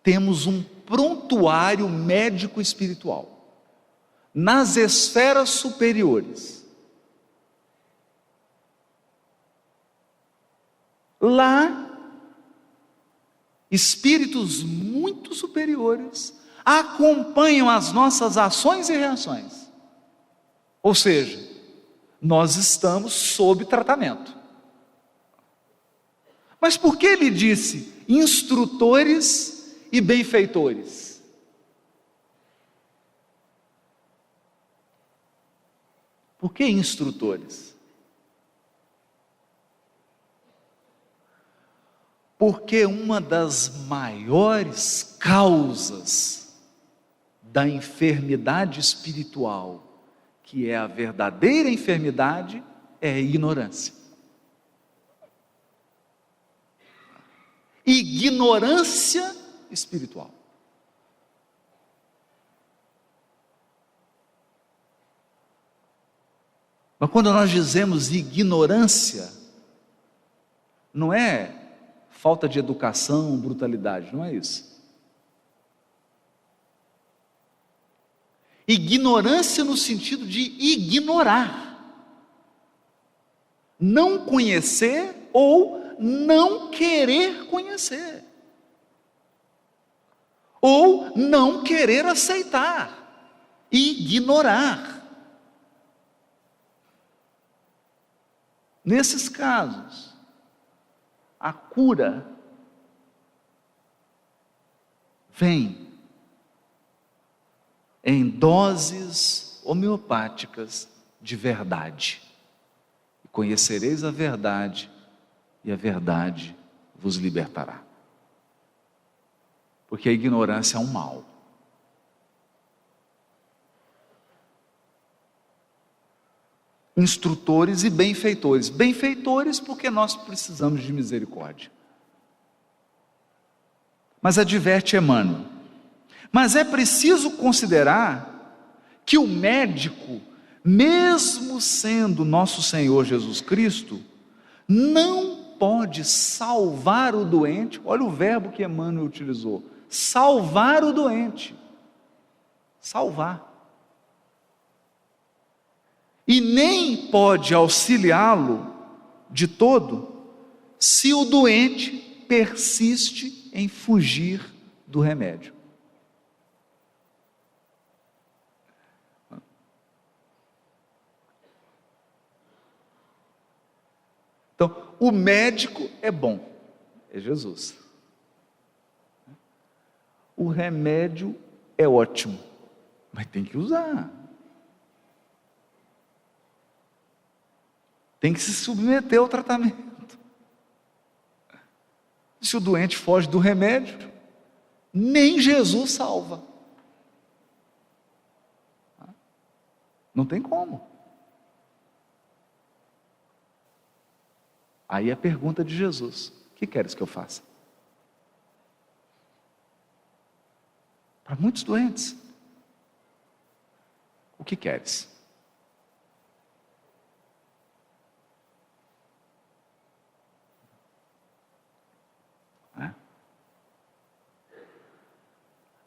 temos um prontuário médico espiritual nas esferas superiores. Lá, espíritos muito superiores acompanham as nossas ações e reações. Ou seja, nós estamos sob tratamento. Mas por que ele disse instrutores e benfeitores? Por que instrutores? Porque uma das maiores causas da enfermidade espiritual, que é a verdadeira enfermidade, é a ignorância. Ignorância espiritual. Mas quando nós dizemos ignorância, não é falta de educação, brutalidade, não é isso. Ignorância no sentido de ignorar, não conhecer ou não querer conhecer, ou não querer aceitar, ignorar. Nesses casos, a cura vem em doses homeopáticas de verdade. Conhecereis a verdade, e a verdade vos libertará. Porque a ignorância é um mal. Instrutores e benfeitores. Benfeitores porque nós precisamos de misericórdia. Mas adverte Emmanuel: mas é preciso considerar que o médico, mesmo sendo nosso Senhor Jesus Cristo, não pode salvar o doente. Olha o verbo que Emmanuel utilizou: salvar o doente. Salvar. E nem pode auxiliá-lo de todo, se o doente persiste em fugir do remédio. Então, o médico é bom, é Jesus. o remédio é ótimo, mas tem que usar. Tem que se submeter ao tratamento. Se o doente foge do remédio, nem Jesus salva. Não tem como. Aí a pergunta de Jesus: o que queres que eu faça? Para muitos doentes, o que queres?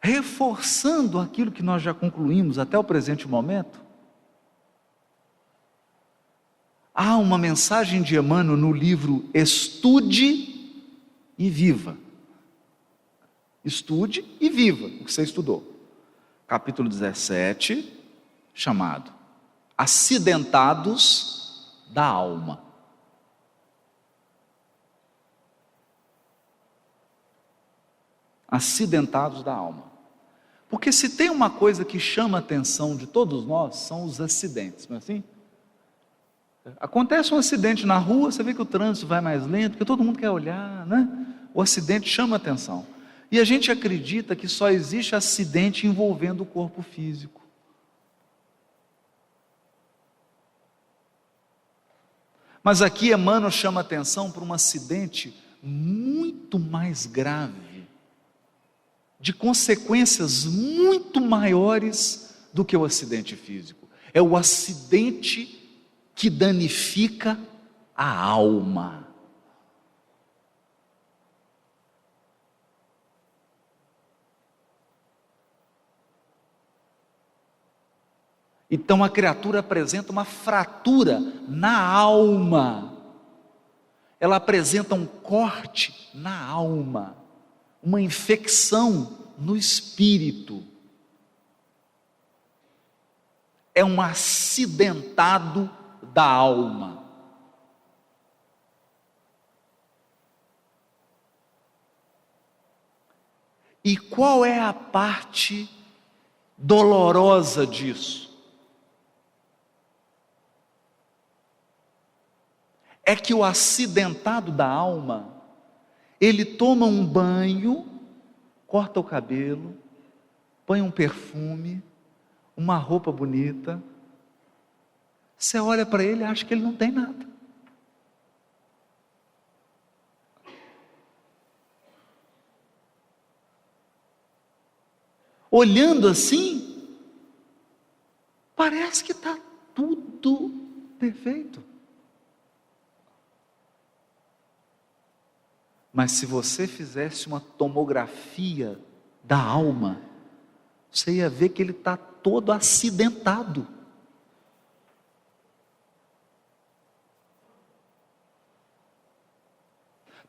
Reforçando aquilo que nós já concluímos até o presente momento, há uma mensagem de Emmanuel no livro Estude e Viva. Estude e viva o que você estudou. Capítulo 17, chamado Acidentados da Alma. Acidentados da alma. Porque se tem uma coisa que chama a atenção de todos nós, são os acidentes, não é assim? Acontece um acidente na rua, você vê que o trânsito vai mais lento, porque todo mundo quer olhar, né? O acidente chama a atenção. E a gente acredita que só existe acidente envolvendo o corpo físico. Mas aqui Emmanuel chama a atenção para um acidente muito mais grave, de consequências muito maiores do que o acidente físico. É o acidente que danifica a alma. Então a criatura apresenta uma fratura na alma. Ela apresenta um corte na alma, uma infecção no espírito. É um acidentado da alma. E qual é a parte dolorosa disso? É que o acidentado da alma, ele toma um banho, corta o cabelo, põe um perfume, uma roupa bonita, você olha para ele e acha que ele não tem nada. Olhando assim, parece que está tudo perfeito. Mas se você fizesse uma tomografia da alma, você ia ver que ele está todo acidentado.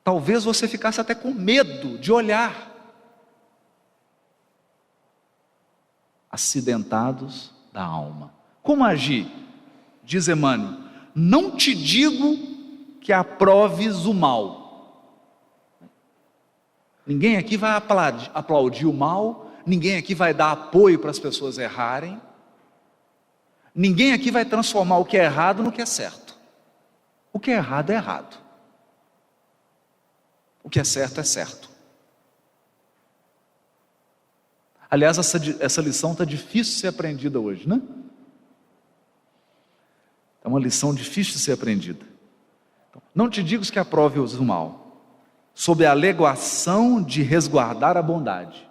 Talvez você ficasse até com medo de olhar. Acidentados da alma. Como agir? Diz Emmanuel: não te digo que aproves o mal. Ninguém aqui vai aplaudir o mal, ninguém aqui vai dar apoio para as pessoas errarem, ninguém aqui vai transformar o que é errado no que é certo. O que é errado é errado, o que é certo é certo. Aliás, essa lição está difícil de ser aprendida hoje, né? É uma lição difícil de ser aprendida. Então, não te digo que aproves o mal, sob a alegação de resguardar a bondade.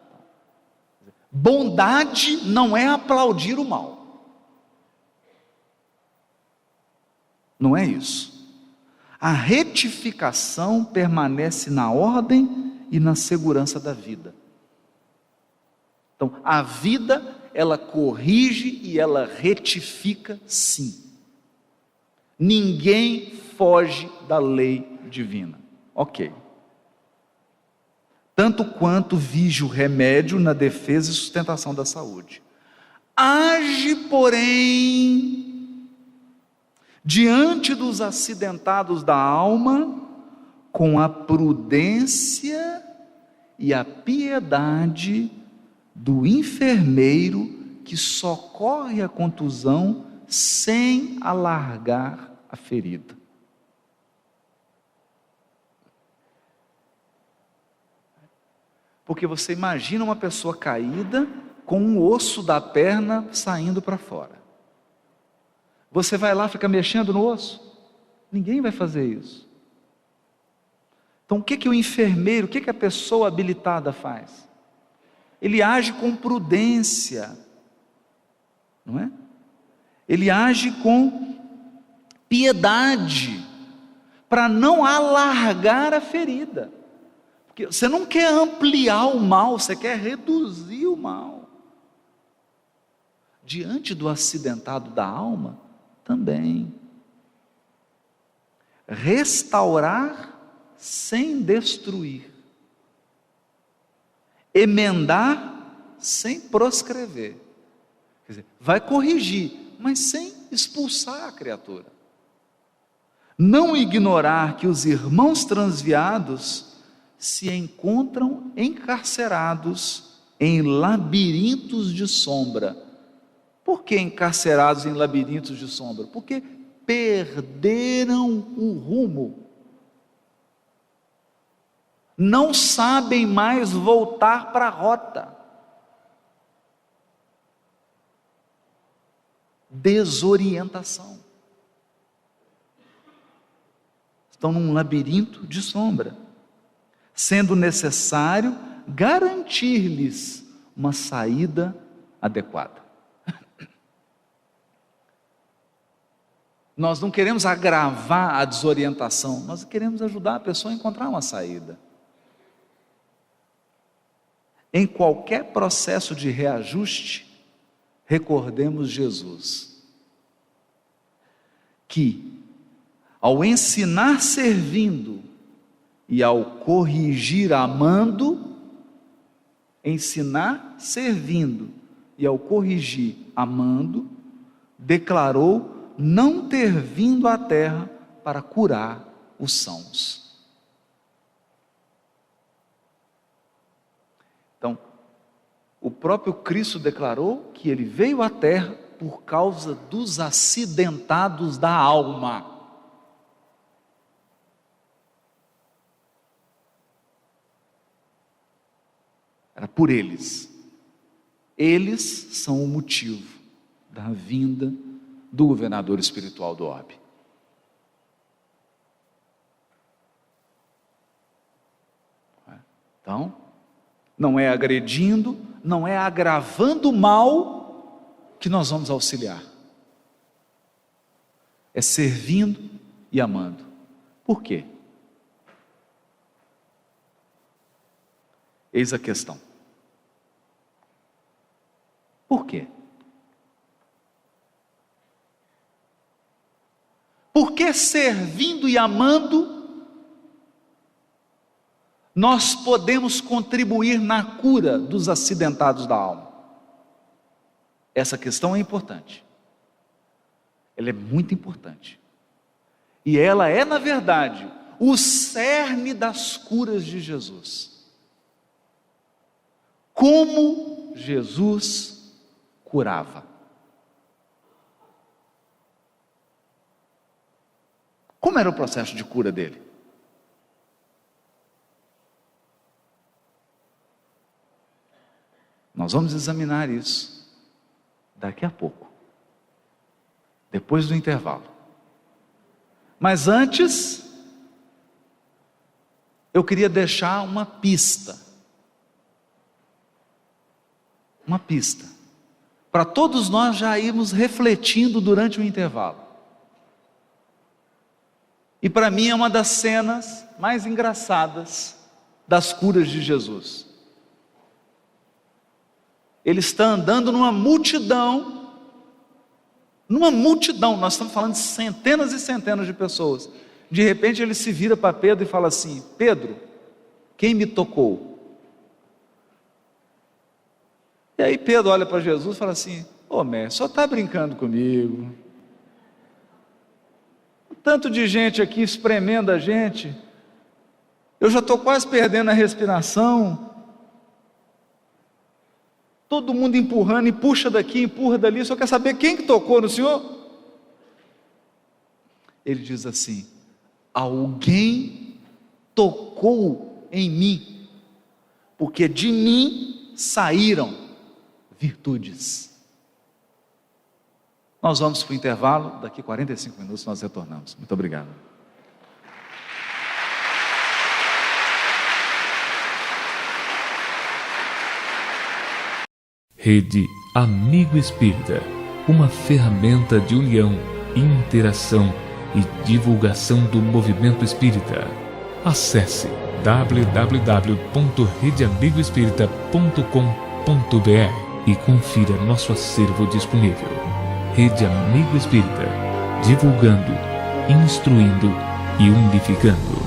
Bondade não é aplaudir o mal. Não é isso. A retificação permanece na ordem e na segurança da vida. Então, a vida, ela corrige e ela retifica, sim. Ninguém foge da lei divina. Ok. Tanto quanto vige o remédio na defesa e sustentação da saúde. Age, porém, diante dos acidentados da alma, com a prudência e a piedade do enfermeiro que socorre a contusão sem alargar a ferida. Porque você imagina uma pessoa caída com um osso da perna saindo para fora. Você vai lá, fica mexendo no osso? Ninguém vai fazer isso. Então o que o enfermeiro, o que a pessoa habilitada faz? Ele age com prudência, não é? Ele age com piedade, para não alargar a ferida. Porque você não quer ampliar o mal, você quer reduzir o mal. Diante do acidentado da alma, também. Restaurar sem destruir. Emendar sem proscrever. Quer dizer, vai corrigir, mas sem expulsar a criatura. Não ignorar que os irmãos transviados se encontram encarcerados em labirintos de sombra. Por que encarcerados em labirintos de sombra? Porque perderam o rumo. Não sabem mais voltar para a rota. Desorientação. Estão num labirinto de sombra, sendo necessário garantir-lhes uma saída adequada. Nós não queremos agravar a desorientação, nós queremos ajudar a pessoa a encontrar uma saída. Em qualquer processo de reajuste, recordemos Jesus, que ao ensinar servindo e ao corrigir amando, ensinar servindo e ao corrigir amando, declarou não ter vindo à terra para curar os sãos. Então, o próprio Cristo declarou que ele veio à terra por causa dos acidentados da alma. Era por eles. Eles são o motivo da vinda do governador espiritual do orbe. Então, não é agredindo, não é agravando o mal que nós vamos auxiliar. É servindo e amando. Por quê? Eis a questão. Por quê? Porque servindo e amando, nós podemos contribuir na cura dos acidentados da alma. Essa questão é importante. Ela é muito importante. E ela é, na verdade, o cerne das curas de Jesus. Como Jesus curava. Como era o processo de cura dele? Nós vamos examinar isso daqui a pouco, depois do intervalo. Mas antes, eu queria deixar uma pista. Uma pista. Para todos nós já irmos refletindo durante o intervalo. E para mim é uma das cenas mais engraçadas das curas de Jesus. Ele está andando numa multidão, nós estamos falando de centenas e centenas de pessoas. De repente ele se vira para Pedro e fala assim: Pedro, quem me tocou? E aí Pedro olha para Jesus e fala assim: ô mestre, só está brincando comigo? Tanto de gente aqui espremendo a gente, eu já estou quase perdendo a respiração. todo mundo empurrando, e puxa daqui, empurra dali, só quer saber quem que tocou no senhor? Ele diz assim: alguém tocou em mim, porque de mim saíram virtudes. Nós vamos para o intervalo, daqui 45 minutos nós retornamos. Muito obrigado. Rede Amigo Espírita, uma ferramenta de união, interação e divulgação do movimento espírita. Acesse www.redeamigoespírita.com.br e confira nosso acervo disponível. Rede Amigo Espírita, divulgando, instruindo e unificando.